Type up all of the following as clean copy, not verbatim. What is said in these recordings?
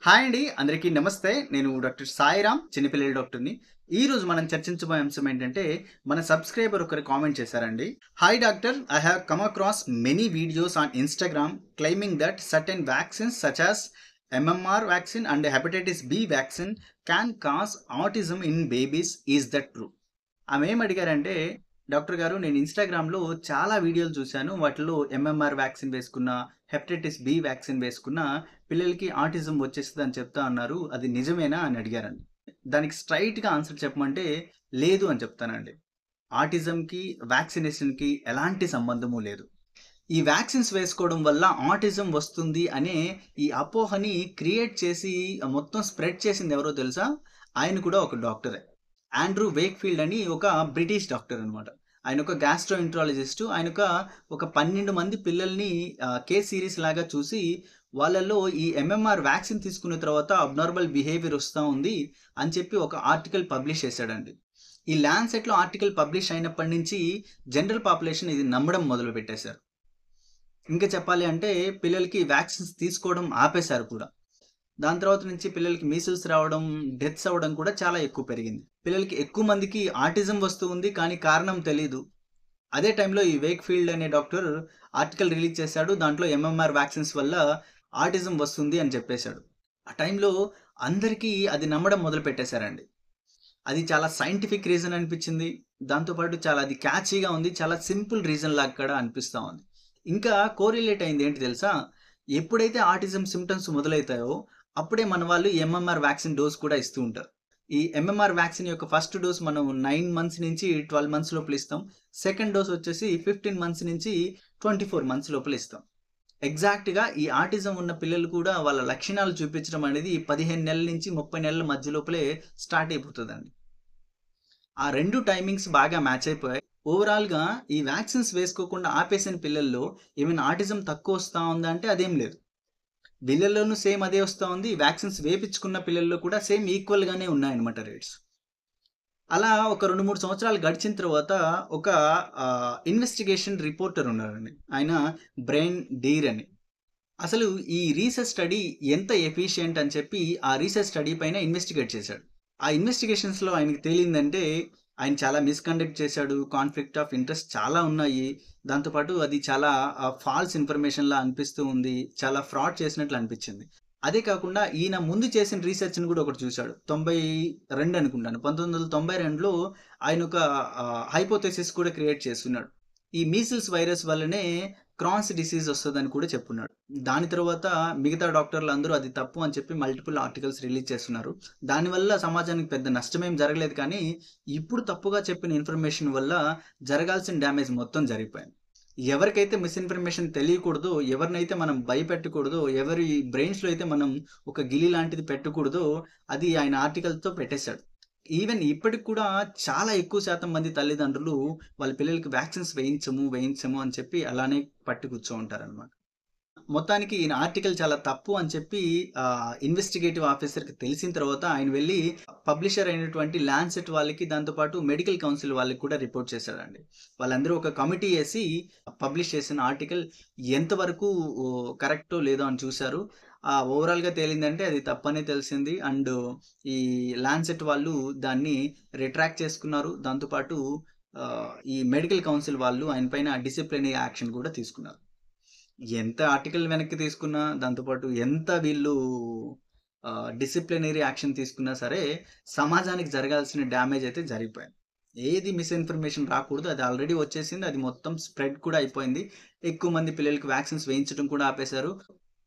Hi అండి. అందరికీ నమస్తే. నేను డాక్టర్ సాయిరామ్, చిన్నపిల్లల డాక్టర్‌ని. ఈరోజు మనం చర్చించబోయే అంశం ఏంటంటే, మన సబ్‌స్క్రైబర్ ఒకరు కామెంట్ చేశారండి. Hi doctor, I have come across many videos on Instagram claiming that certain vaccines such as MMR vaccine and hepatitis B vaccine can cause autism in babies. Is that true? ఆమె ఏం అడిగారంటే, doctor గారు నేను ఇన్‌స్టాగ్రామ్‌లో చాలా వీడియోలు చూశాను. వాటిలో MMR vaccine వేసుకున్న, హెపటైటిస్ బి వ్యాక్సిన్ వేసుకున్న పిల్లలకి ఆటిజం వచ్చేస్తదని చెప్తా అన్నారు. అది నిజమేనా అని అడిగారండి. దానికి స్ట్రెయిట్‌గా ఆన్సర్ చెప్పమంటే లేదు అని చెప్తానండి. ఆటిజంకి, వ్యాక్సినేషన్‌కి ఎలాంటి సంబంధము లేదు. ఈ వ్యాక్సిన్స్ వేసుకోవడం వల్ల ఆటిజం వస్తుంది అనే ఈ అపోహని క్రియేట్ చేసి మొత్తం స్ప్రెడ్ చేసింది ఎవరో తెలుసా? ఆయన కూడా ఒక డాక్టరే. ఆండ్రూ వేక్‌ఫీల్డ్ అని ఒక బ్రిటిష్ డాక్టర్ అన్నమాట. ఆయన ఒక గ్యాస్ట్రోఎంట్రాలజిస్ట్. ఆయన ఒక 12 మంది పిల్లల్ని కేస్ సీరీస్ లాగా చూసి వాళ్ళలో ఈ ఎంఎంఆర్ వ్యాక్సిన్ తీసుకున్న తర్వాత అబ్నార్మల్ బిహేవియర్ వస్తా ఉంది అని చెప్పి ఒక ఆర్టికల్ పబ్లిష్ చేశాడండి. ఈ ల్యాన్సెట్‌లో ఆర్టికల్ పబ్లిష్ అయినప్పటి నుంచి జనరల్ పాపులేషన్ ఇది నమ్మడం మొదలుపెట్టేశారు. ఇంకా చెప్పాలి అంటే పిల్లలకి వ్యాక్సిన్స్ తీసుకోవడం ఆపేశారు కూడా. దాని తర్వాత నుంచి పిల్లలకి మీసిల్స్ రావడం, డెత్స్ అవ్వడం కూడా చాలా ఎక్కువ పెరిగింది. పిల్లలకి ఎక్కువ మందికి ఆటిజం వస్తూ ఉంది. కానీ కారణం తెలీదు. అదే టైంలో ఈ వేక్‌ఫీల్డ్ అనే డాక్టర్ ఆర్టికల్ రిలీజ్ చేశాడు. దాంట్లో ఎంఎంఆర్ వ్యాక్సిన్స్ వల్ల ఆటిజం వస్తుంది అని చెప్పేశాడు. ఆ టైంలో అందరికీ అది నమ్మడం మొదలుపెట్టేశారండి. అది చాలా సైంటిఫిక్ రీజన్ అనిపించింది. దాంతో పాటు చాలా అది క్యాచీగా ఉంది. చాలా సింపుల్ రీజన్ లాగా కూడా అనిపిస్తా ఉంది. ఇంకా కోరిలేట్ అయింది ఏంటి తెలుసా? ఎప్పుడైతే ఆటిజం సింప్టమ్స్ మొదలైతాయో, అప్పుడే మన వాళ్ళు ఎంఎంఆర్ వ్యాక్సిన్ డోస్ కూడా ఇస్తూ ఉంటారు. ఈ ఎంఎంఆర్ వ్యాక్సిన్ యొక్క ఫస్ట్ డోస్ మనం 9 మంత్స్ నుంచి 12 మంత్స్ లోపల ఇస్తాం. సెకండ్ డోస్ వచ్చేసి 15 మంత్స్ నుంచి 24 మంత్స్ లోపల ఇస్తాం. ఎగ్జాక్ట్‌గా ఈ ఆటిజం ఉన్న పిల్లలు కూడా వాళ్ళ లక్షణాలు చూపించడం అనేది 15 నెలల నుంచి 30 నెలల మధ్య లోపలే స్టార్ట్ అయిపోతదండి. ఆ 2 టైమింగ్స్ బాగా మ్యాచ్ అయిపోయాయి. ఓవరాల్‌గా ఈ వ్యాక్సిన్స్ వేసుకోకుండా ఆపేసిన పిల్లల్లో ఏమైనా ఆటిజం తక్కువొస్తా ఉందా అంటే అదేం లేదు. వీళ్ళలోనూ సేమ్ అదే వస్తా ఉంది. వ్యాక్సిన్స్ వేపిచ్చుకున్న పిల్లల్లో కూడా సేమ్ ఈక్వల్‌గానే ఉన్నాయన్నమాట రేట్స్. అలా ఒక 2, 3 సంవత్సరాలు గడిచిన తర్వాత ఒక ఇన్వెస్టిగేషన్ రిపోర్టర్ ఉన్నారండి. ఆయన బ్రైన్ డీర్ అని. అసలు ఈ రీసెర్చ్ స్టడీ ఎంత ఎఫిషియంట్ అని చెప్పి ఆ రీసెర్చ్ స్టడీ పైన ఇన్వెస్టిగేట్ చేశాడు. ఆ ఇన్వెస్టిగేషన్స్‌లో ఆయనకి తేలిందంటే, ఆయన చాలా మిస్‌కండక్ట్ చేశాడు. కాన్‌ఫ్లిక్ట్ ఆఫ్ ఇంట్రెస్ట్ చాలా ఉన్నాయి. దాంతో పాటు అది చాలా ఫాల్స్ ఇన్ఫర్మేషన్‌లా అనిపిస్తూ ఉంది. చాలా ఫ్రాడ్ చేసినట్లు అనిపిచ్చింది. అదే కాకుండా ఈయన ముందు చేసిన రీసెర్చ్‌ని కూడా ఒకటి చూసాడు. 92 అనుకుంటాను. 1992లో ఆయన ఒక హైపోథెసిస్ కూడా క్రియేట్ చేసుకున్నాడు. ఈ మీసిల్స్ వైరస్ వల్లనే క్రాన్స్ డిసీజ్ వస్తదని కూడా చెప్పున్నాడు. దాని తర్వాత మిగతా డాక్టర్లందరూ అది తప్పు అని చెప్పి మల్టిపుల్ ఆర్టికల్స్ రిలీజ్ చేస్తున్నారు. దానివల్ల సమాజానికి పెద్ద నష్టమేం జరగలేదు కానీ, ఇప్పుడు తప్పుగా చెప్పిన ఇన్ఫర్మేషన్ వల్ల జరగాల్సిన డ్యామేజ్ మొత్తం జరిగిపోయింది. ఎవరికైతే మిస్‌ఇన్ఫర్మేషన్ తెలియకూడదో, ఎవరినైతే మనం భయపెట్టకూడదో, ఎవరి బ్రెయిన్స్‌లో అయితే మనం ఒక గిలి లాంటిది పెట్టకూడదో, అది ఆయన ఆర్టికల్‌తో పెట్టేశాడు. ఈవెన్ ఇప్పటికి కూడా చాలా ఎక్కువ శాతం మంది తల్లిదండ్రులు వాళ్ళ పిల్లలకి వ్యాక్సిన్స్ వేయించము అని చెప్పి అలానే పట్టి కూర్చో ఉంటారనమాట. మొత్తానికి ఈయన ఆర్టికల్ చాలా తప్పు అని చెప్పి ఇన్వెస్టిగేటివ్ ఆఫీసర్‌కి తెలిసిన తర్వాత ఆయన వెళ్లి పబ్లిషర్ అయినటువంటి ల్యాన్సెట్ వాళ్ళకి, దాంతో పాటు మెడికల్ కౌన్సిల్ వాళ్ళకి కూడా రిపోర్ట్ చేశాడండి. వాళ్ళందరూ ఒక కమిటీ ఏసి పబ్లిష్ చేసిన ఆర్టికల్ ఎంతవరకు కరెక్టో లేదో అని చూసారు. ఓవరాల్‌గా తేలిందంటే అది తప్పనే తెలిసింది. అండ్ ఈ ల్యాన్సెట్ వాళ్ళు దాన్ని రిట్రాక్ట్ చేసుకున్నారు. దాంతో పాటు ఈ మెడికల్ కౌన్సిల్ వాళ్ళు ఆయన పైన డిసిప్లినరీ యాక్షన్ కూడా తీసుకున్నారు. ఎంత ఆర్టికల్ వెనక్కి తీసుకున్నా, దాంతో పాటు ఎంత వీళ్ళు డిసిప్లినరీ యాక్షన్ తీసుకున్నా సరే, సమాజానికి జరగాల్సిన డ్యామేజ్ అయితే జరిగిపోయింది. ఏది మిస్‌ఇన్ఫర్మేషన్ రాకూడదు. అది ఆల్రెడీ వచ్చేసింది. అది మొత్తం స్ప్రెడ్ కూడా అయిపోయింది. ఎక్కువ మంది పిల్లలకి వ్యాక్సిన్స్ వేయించడం కూడా ఆపేశారు.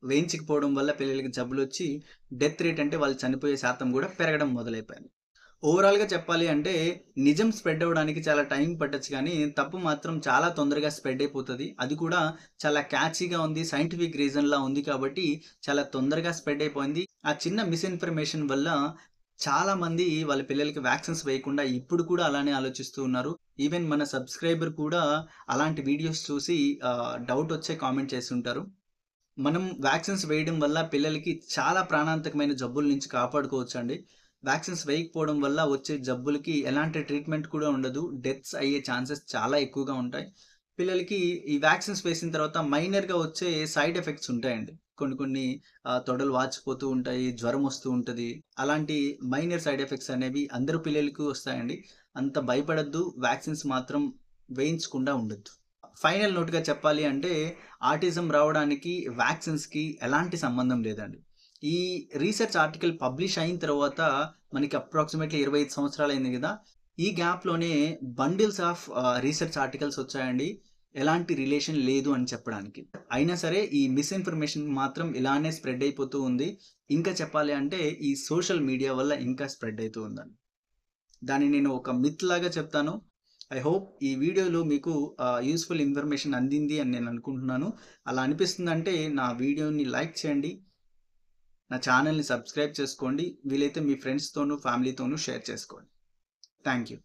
వేయించకపోవడం వల్ల పిల్లలకి జబ్బులొచ్చి డెత్ రేట్ అంటే వాళ్ళు చనిపోయే శాతం కూడా పెరగడం మొదలైపోయింది. ఓవరాల్‌గా చెప్పాలి అంటే, నిజం స్ప్రెడ్ అవ్వడానికి చాలా టైం పట్టొచ్చు గానీ, తప్పు మాత్రం చాలా తొందరగా స్ప్రెడ్ అయిపోతది. అది కూడా చాలా క్యాచీగా ఉంది. సైంటిఫిక్ రీజన్‌లా ఉంది కాబట్టి, చాలా తొందరగా స్ప్రెడ్ అయిపోయింది. ఆ చిన్న మిస్‌ఇన్ఫర్మేషన్ వల్ల చాలామంది వాళ్ళ పిల్లలకి వ్యాక్సిన్స్ వేయకుండా ఇప్పుడు కూడా అలానే ఆలోచిస్తూ ఉన్నారు. ఈవెన్ మన సబ్‌స్క్రైబర్ కూడా అలాంటి వీడియోస్ చూసి డౌటొచ్చే కామెంట్ చేసుంటారు. మనం వ్యాక్సిన్స్ వేయడం వల్ల పిల్లలకి చాలా ప్రాణాంతకమైన జబ్బుల నుంచి కాపాడుకోవచ్చండి. వ్యాక్సిన్స్ వేయకపోవడం వల్ల వచ్చే జబ్బులకి ఎలాంటి ట్రీట్మెంట్ కూడా ఉండదు. డెత్స్ అయ్యే ఛాన్సెస్ చాలా ఎక్కువగా ఉంటాయి. పిల్లలకి ఈ వ్యాక్సిన్స్ వేసిన తర్వాత మైనర్‌గా వచ్చే సైడ్ ఎఫెక్ట్స్ ఉంటాయండి. కొన్ని కొన్ని తొడలు వాచిపోతూ ఉంటాయి, జ్వరం వస్తూ ఉంటది. అలాంటి మైనర్ సైడ్ ఎఫెక్ట్స్ అనేవి అందరు పిల్లలకి వస్తాయండి. అంత భయపడొద్దు. వ్యాక్సిన్స్ మాత్రం వేయించకుండా ఉండొద్దు. ఫైనల్ నోట్‌గా చెప్పాలి అంటే ఆటిజం రావడానికి వ్యాక్సిన్స్‌కి ఎలాంటి సంబంధం లేదండి. ఈ రీసెర్చ్ ఆర్టికల్ పబ్లిష్ అయిన తర్వాత మనకి అప్రాక్సిమేట్‌లీ 25 సంవత్సరాలయింది గదా! ఈ గ్యాప్‌లోనే బండిల్స్ ఆఫ్ రీసెర్చ్ ఆర్టికల్స్ వచ్చాయండి. ఎలాంటి రిలేషన్ లేదు అని చెప్పడానికి. అయినా సరే ఈ మిస్‌ఇన్ఫర్మేషన్ మాత్రం ఇలానే స్ప్రెడ్ అయిపోతూ ఉంది. ఇంకా చెప్పాలి అంటే ఈ సోషల్ మీడియా వల్ల ఇంకా స్ప్రెడ్ అయితూ ఉందండి. దాన్ని నేను ఒక మిత్ లాగా చెప్తాను. ఐ హోప్ ఈ వీడియోలో మీకు యూజ్‌ఫుల్ ఇన్ఫర్మేషన్ అందింది అని నేను అనుకుంటున్నాను. అలా అనిపిస్తుందంటే నా వీడియోని లైక్ చేయండి. నా ఛానెల్‌ని సబ్స్క్రైబ్ చేసుకోండి. వీలైతే మీ ఫ్రెండ్స్‌తోనూ, ఫ్యామిలీతోనూ షేర్ చేసుకోండి. Thank you.